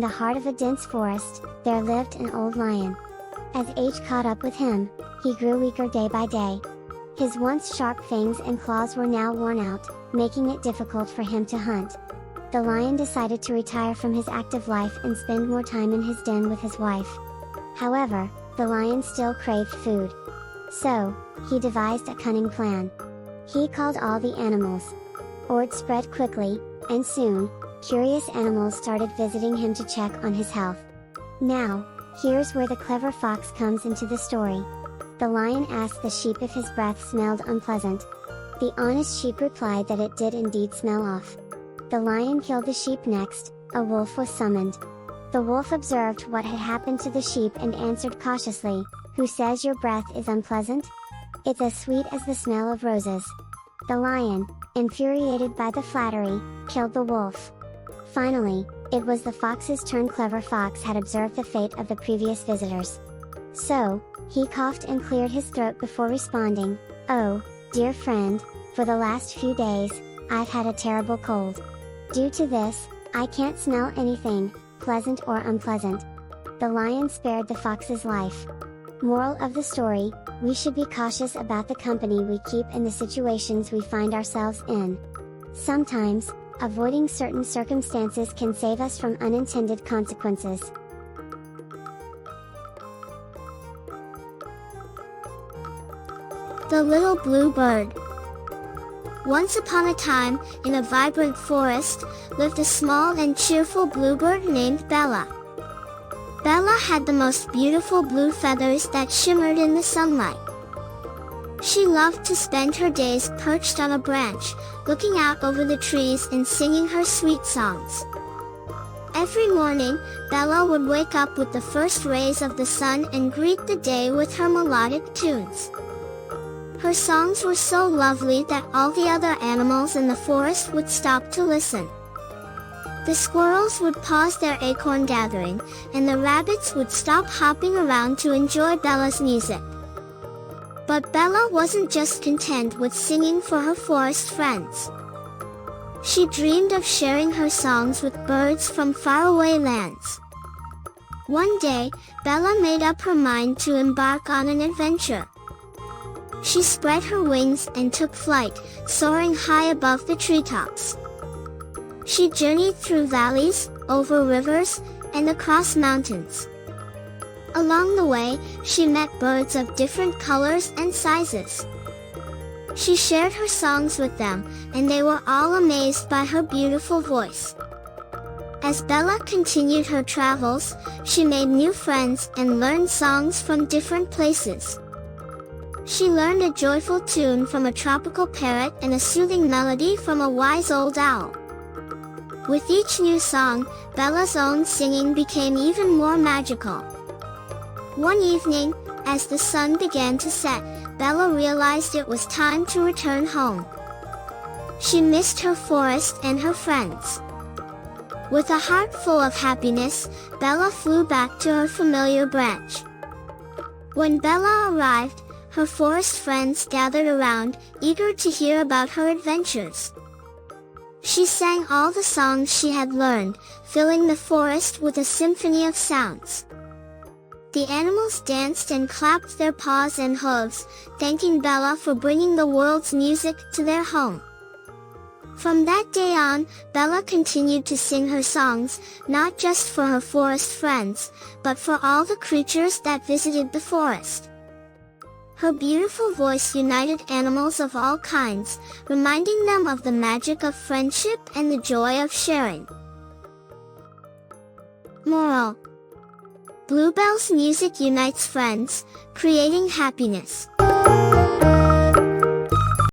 the heart of a dense forest, there lived an old lion. As age caught up with him, he grew weaker day by day. His once sharp fangs and claws were now worn out, making it difficult for him to hunt. The lion decided to retire from his active life and spend more time in his den with his wife. However, the lion still craved food. So, he devised a cunning plan. He called all the animals. Word spread quickly, and soon, curious animals started visiting him to check on his health. Now, here's where the clever fox comes into the story. The lion asked the sheep if his breath smelled unpleasant. The honest sheep replied that it did indeed smell off. The lion killed the sheep next. A wolf was summoned. The wolf observed what had happened to the sheep and answered cautiously, "Who says your breath is unpleasant? It's as sweet as the smell of roses." The lion, infuriated by the flattery, killed the wolf. Finally, it was the fox's turn. Clever fox had observed the fate of the previous visitors. So, he coughed and cleared his throat before responding, "Oh, dear friend, for the last few days, I've had a terrible cold. Due to this, I can't smell anything, pleasant or unpleasant." The lion spared the fox's life. Moral of the story: we should be cautious about the company we keep and the situations we find ourselves in. Sometimes, avoiding certain circumstances can save us from unintended consequences. The Little Blue Bird. Once upon a time, in a vibrant forest, lived a small and cheerful bluebird named Bella. Bella had the most beautiful blue feathers that shimmered in the sunlight. She loved to spend her days perched on a branch, looking out over the trees and singing her sweet songs. Every morning, Bella would wake up with the first rays of the sun and greet the day with her melodic tunes. Her songs were so lovely that all the other animals in the forest would stop to listen. The squirrels would pause their acorn gathering, and the rabbits would stop hopping around to enjoy Bella's music. But Bella wasn't just content with singing for her forest friends. She dreamed of sharing her songs with birds from faraway lands. One day, Bella made up her mind to embark on an adventure. She spread her wings and took flight, soaring high above the treetops. She journeyed through valleys, over rivers, and across mountains. Along the way, she met birds of different colors and sizes. She shared her songs with them, and they were all amazed by her beautiful voice. As Bella continued her travels, she made new friends and learned songs from different places. She learned a joyful tune from a tropical parrot and a soothing melody from a wise old owl. With each new song, Bella's own singing became even more magical. One evening, as the sun began to set, Bella realized it was time to return home. She missed her forest and her friends. With a heart full of happiness, Bella flew back to her familiar branch. When Bella arrived, her forest friends gathered around, eager to hear about her adventures. She sang all the songs she had learned, filling the forest with a symphony of sounds. The animals danced and clapped their paws and hooves, thanking Bella for bringing the world's music to their home. From that day on, Bella continued to sing her songs, not just for her forest friends, but for all the creatures that visited the forest. Her beautiful voice united animals of all kinds, reminding them of the magic of friendship and the joy of sharing. Moral: Bluebell's music unites friends, creating happiness.